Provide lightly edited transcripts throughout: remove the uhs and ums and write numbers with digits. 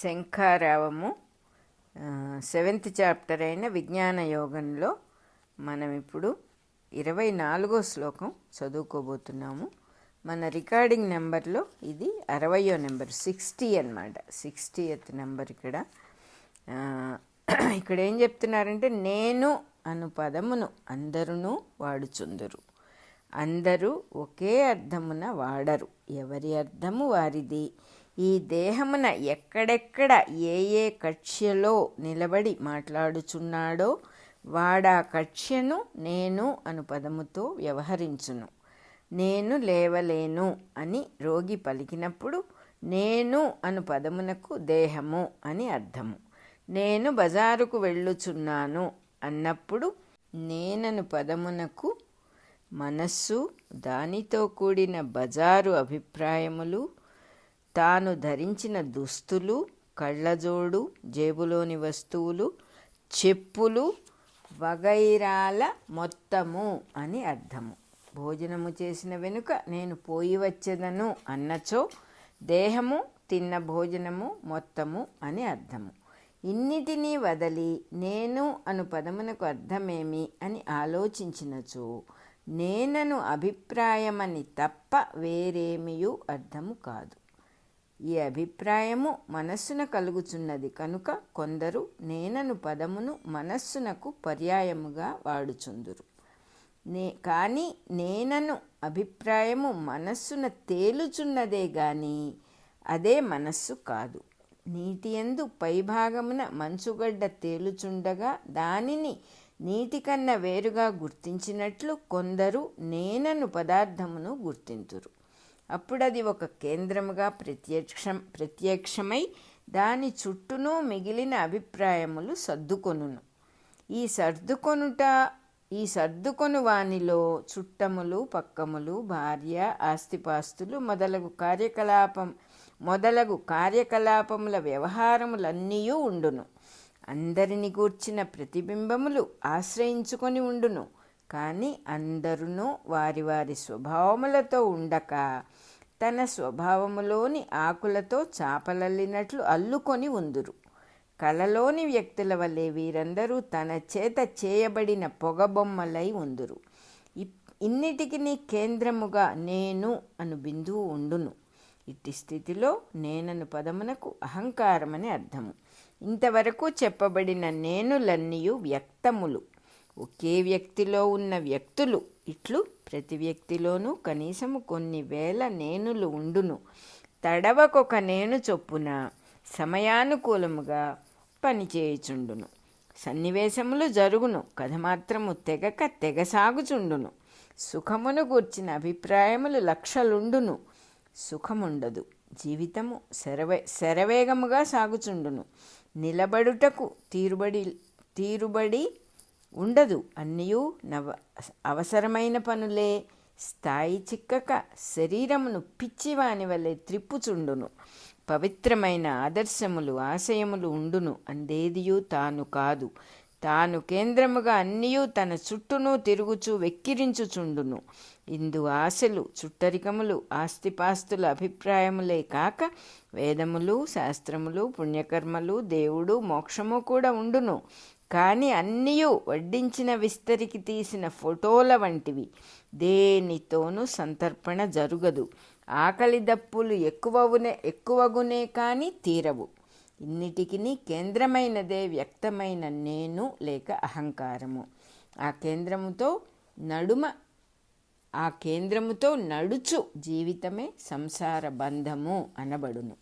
శంఖారావము 7th chapter అయిన విజ్ఞాన యోగంలో మనం ఇప్పుడు 24వ శ్లోకం చదువుకోబోతున్నాము. మన రికార్డింగ్ నెంబర్లో ఇది 60వ నెంబర్, 60 అన్నమాట. 60th number. ఇక్కడ ఏం చెప్తున్నారంటే, నేను అను పదమును అందరును వాడుచుందురు, అందరూ ఒకే అర్థమున వాడరు, ఎవరి అర్థము వారిది. ఈ దేహమున ఎక్కడెక్కడ ఏ ఏ కక్ష్యలో నిలబడి మాట్లాడుచున్నాడో వాడా కక్ష్యను నేను అను పదముతో వ్యవహరించును. నేను లేవలేను అని రోగి పలికినప్పుడు నేను అను పదమునకు దేహము అని అర్థము. నేను బజారుకు వెళ్ళుచున్నాను అన్నప్పుడు నేనను పదమునకు మనస్సు, దానితో కూడిన బజారు అభిప్రాయములు, తాను ధరించిన దుస్తులు, కళ్ళజోడు, జేబులోని వస్తువులు, చెప్పులు వగైరాల మొత్తము అని అర్థము. భోజనము చేసిన వెనుక నేను పోయి వచ్చేదను అన్నచో దేహము, తిన్న భోజనము మొత్తము అని అర్థము. ఇన్నిటినీ వదలి నేను అను పదమునకు అర్థమేమి అని ఆలోచించినచో నేనను అభిప్రాయమని తప్ప వేరేమియూ అర్థము కాదు. ఈ అభిప్రాయము మనస్సున కలుగుచున్నది కనుక కొందరు నేనను పదమును మనస్సునకు పర్యాయముగా వాడుచుందురు. కానీ నేనను అభిప్రాయము మనస్సున తేలుచున్నదే గాని అదే మనస్సు కాదు. నీటియందు పైభాగమున మంచుగడ్డ తేలుచుండగా దానిని నీటికన్నా వేరుగా గుర్తించినట్లు కొందరు నేనను పదార్థమును గుర్తింతురు. అప్పుడది ఒక కేంద్రముగా ప్రత్యక్షమై దాని చుట్టూను మిగిలిన అభిప్రాయములు సర్దుకొనును. ఈ సర్దుకొను వానిలో చుట్టములు, పక్కములు, భార్య, ఆస్తిపాస్తులు మొదలగు కార్యకలాపముల వ్యవహారములన్నీయూ ఉండును. అందరిని గూర్చిన ప్రతిబింబములు ఆశ్రయించుకొని ఉండును. కానీ అందరును వారి వారి స్వభావములతో ఉండక తన స్వభావములోని ఆకులతో చాపలల్లినట్లు అల్లుకొని ఉందురు. కలలోని వ్యక్తుల వలె వీరందరూ తన చేత చేయబడిన పొగబొమ్మలై ఉందురు. ఇన్నిటికి కేంద్రముగా నేను అను బిందువు ఉండును. ఇట్టి స్థితిలో నేనను పదమునకు అహంకారమని అర్థము. ఇంతవరకు చెప్పబడిన నేనులన్నీయు వ్యక్తములు. ఒకే వ్యక్తిలో ఉన్న వ్యక్తులు ఇట్లు ప్రతి వ్యక్తిలోనూ కనీసము కొన్ని వేల నేనులు ఉండును. తడవకొక నేను చొప్పున సమయానుకూలముగా పనిచేయుచుండును. సన్నివేశములు జరుగును, కథ మాత్రము తెగసాగుచుండును. సుఖమును గూర్చిన అభిప్రాయములు లక్షలుండును, సుఖముండదు. జీవితము శరవేగముగా సాగుచుండును. నిలబడుటకు తీరుబడి ఉండదు. అన్నయూ అవసరమైన పనులే. స్థాయి చిక్కక శరీరమును పిచ్చివాని వలె త్రిప్పుచుండును. పవిత్రమైన ఆదర్శములు, ఆశయములు ఉండును. అందేదియూ తాను కాదు. తాను కేంద్రముగా అన్నీయూ తన చుట్టూను తిరుగుచూ వెక్కిరించుచుండును. ఇందు ఆశలు, చుట్టరికములు, ఆస్తిపాస్తుల అభిప్రాయములే కాక వేదములు, శాస్త్రములు, పుణ్యకర్మలు, దేవుడు, మోక్షము కూడా ఉండును. కానీ అన్నీయూ వడ్డించిన విస్తరికి తీసిన ఫోటోల వంటివి. దేనితోనూ సంతర్పణ జరుగదు. ఆకలి దప్పులు ఎక్కువగునే కానీ తీరవు. ఇన్నిటికి కేంద్రమైనదే వ్యక్తమైన నేను లేక అహంకారము. ఆ కేంద్రముతో నడుచు జీవితమే సంసార బంధము అనబడును.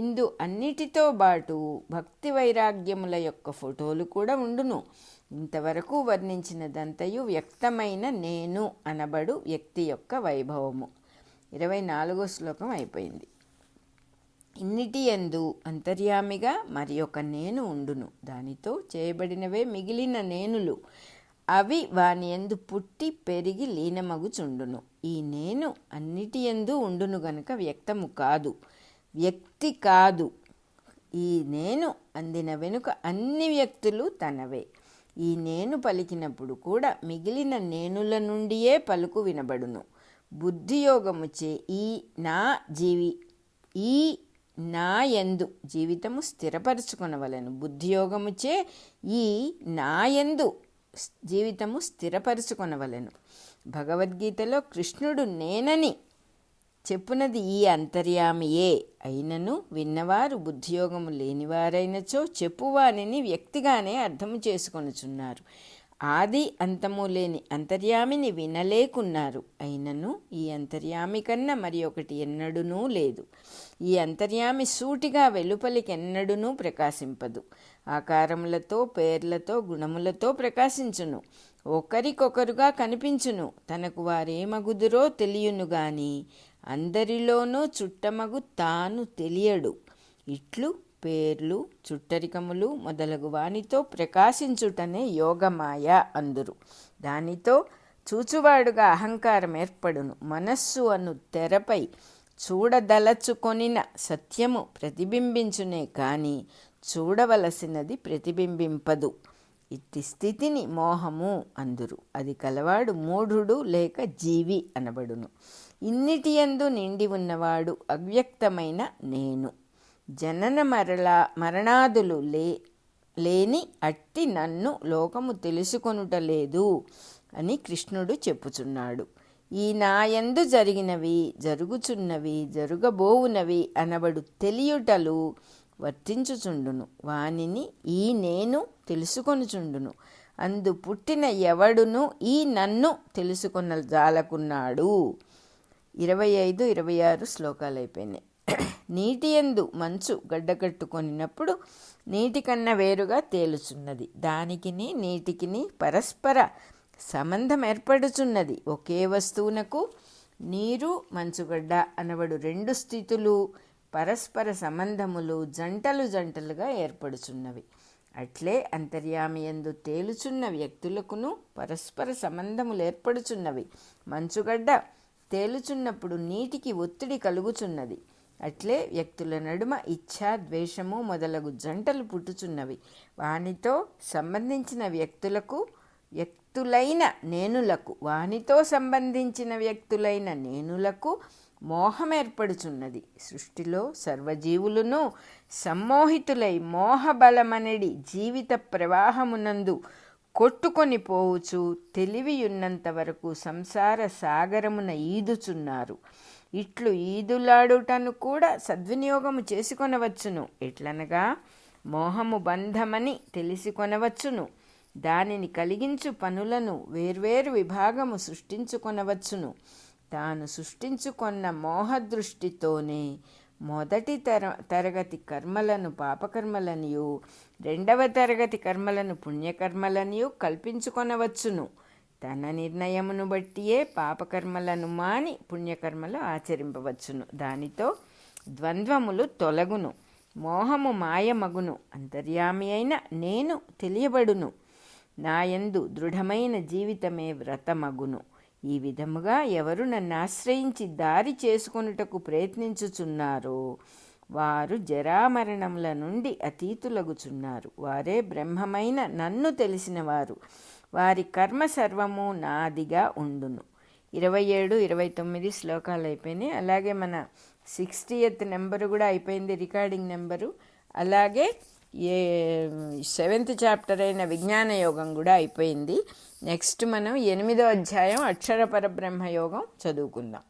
ఇందు అన్నిటితో బాటు భక్తి వైరాగ్యముల యొక్క ఫోటోలు కూడా ఉండును. ఇంతవరకు వర్ణించినదంతయు వ్యక్తమైన నేను అనబడు వ్యక్తి యొక్క వైభవము. 24వ శ్లోకం అయిపోయింది. ఇన్నిటి యందు అంతర్యామిగా మరి ఒక నేను ఉండును. దానితో చేయబడినవే మిగిలిన నేనులు. అవి వాని యందు పుట్టి పెరిగి లీనమగుచుండును. ఈ నేను అన్నిటి యందు ఉండును గనుక వ్యక్తము కాదు, వ్యక్తి కాదు. ఈ నేను అందిన వెనుక అన్ని వ్యక్తులు తనవే. ఈ నేను పలికినప్పుడు కూడా మిగిలిన నేనుల నుండియే పలుకు వినబడును. బుద్ధియోగముచే ఈ నా యందు జీవితము స్థిరపరచుకొనవలెను. బుద్ధియోగముచే ఈ నా యందు జీవితము స్థిరపరచుకొనవలెను. భగవద్గీతలో కృష్ణుడు నేనని చెప్పునది ఈ అంతర్యామియే అయినను విన్నవారు బుద్ధియోగము లేనివారైనచో చెప్పువానిని వ్యక్తిగానే అర్థము చేసుకొనుచున్నారు. ఆది అంతము లేని అంతర్యామిని వినలేకున్నారు. అయినను ఈ అంతర్యామి కన్నా మరి ఒకటి ఎన్నడూనూ లేదు. ఈ అంతర్యామి సూటిగా వెలుపలికెన్నడూనూ ప్రకాశింపదు. ఆకారములతో, పేర్లతో, గుణములతో ప్రకాశించును. ఒకరికొకరుగా కనిపించును. తనకు వారేమగుదురో తెలియను గాని అందరిలోనూ చుట్టమగు తాను తెలియడు. ఇట్లు పేర్లు, చుట్టరికములు మొదలగు వానితో ప్రకాశించుటనే యోగమాయ అందురు. దానితో చూచువాడుగా అహంకారం ఏర్పడును. మనస్సు అను తెరపై చూడదలచుకొనిన సత్యము ప్రతిబింబించునే కానీ చూడవలసినది ప్రతిబింబింపదు. ఇట్టి స్థితిని మోహము అందురు. అది కలవాడు మూఢుడు లేక జీవి అనబడును. ఇన్నిటియందు నిండి ఉన్నవాడు అవ్యక్తమైన నేను. జనన మరణాదులు లేని అట్టి నన్ను లోకము తెలుసుకొనుటలేదు అని కృష్ణుడు చెప్పుచున్నాడు. ఈ నాయందు జరిగినవి, జరుగుచున్నవి, జరుగబోవునవి అనబడు తెలియుటలు వర్తించుచుండును. వానిని ఈ నేను తెలుసుకొనుచుండును. అందు పుట్టిన ఎవడును ఈ నన్ను తెలుసుకొనజాలకున్నాడు. 25, 26 శ్లోకాలు అయిపోయినాయి. నీటియందు మంచు గడ్డకట్టుకొనినప్పుడు నీటి కన్నా వేరుగా తేలుచున్నది. దానికిని నీటికిని పరస్పర సంబంధం ఏర్పడుచున్నది. ఒకే వస్తువునకు నీరు, మంచుగడ్డ అనబడు రెండు స్థితులు, పరస్పర సంబంధములు జంటలు జంటలుగా ఏర్పడుచున్నవి. అట్లే అంతర్యామియందు తేలుచున్న వ్యక్తులకును పరస్పర సంబంధములు ఏర్పడుచున్నవి. మంచుగడ్డ తేలుచున్నప్పుడు నీటికి ఒత్తిడి కలుగుచున్నది. అట్లే వ్యక్తుల నడుమ ఇచ్ఛా, ద్వేషము మొదలగు జంటలు పుట్టుచున్నవి. వానితో సంబంధించిన వ్యక్తులైన నేనులకు, వానితో సంబంధించిన వ్యక్తులైన నేనులకు మోహం ఏర్పడుచున్నది. సృష్టిలో సర్వజీవులను సమ్మోహితులై మోహబలమనడి జీవిత ప్రవాహమునందు కొట్టుకొని పోవుచు తెలివియున్నంత వరకు సంసార సాగరమున ఈదుచున్నారు. ఇట్లు ఈదులాడుటను కూడా సద్వినియోగము చేసుకొనవచ్చును. ఎట్లనగా మోహము బంధమని తెలిసికొనవచ్చును. దానిని కలిగించు పనులను వేర్వేరు విభాగము సృష్టించుకొనవచ్చును. తాను సృష్టించుకొన్న మోహదృష్టితోనే మొదటి తరగతి కర్మలను పాపకర్మలనియు, రెండవ తరగతి కర్మలను పుణ్యకర్మలనియు కల్పించుకొనవచ్చును. తన నిర్ణయమును బట్టియే పాపకర్మలను మాని పుణ్యకర్మలు ఆచరింపవచ్చును. దానితో ద్వంద్వములు తొలగును, మోహము మాయమగును, అంతర్యామి అయిన నేను తెలియబడును. నాయందు దృఢమైన జీవితమే వ్రతమగును. ఈ విధముగా ఎవరు నన్ను ఆశ్రయించి దారి చేసుకొనుటకు ప్రయత్నించుచున్నారో వారు జరామరణముల నుండి అతీతులగుచున్నారు. వారే బ్రహ్మమైన నన్ను తెలిసినవారు. వారి కర్మ సర్వము నాదిగా ఉండును. 27, 29 శ్లోకాలు అయిపోయినాయి. అలాగే మన 60th నెంబరు కూడా అయిపోయింది, రికార్డింగ్ నెంబరు. అలాగే 7th చాప్టర్ అయిన విజ్ఞాన యోగం కూడా అయిపోయింది. నెక్స్ట్ మనం 8వ అధ్యాయం అక్షర పరబ్రహ్మ యోగం చదువుకుందాం.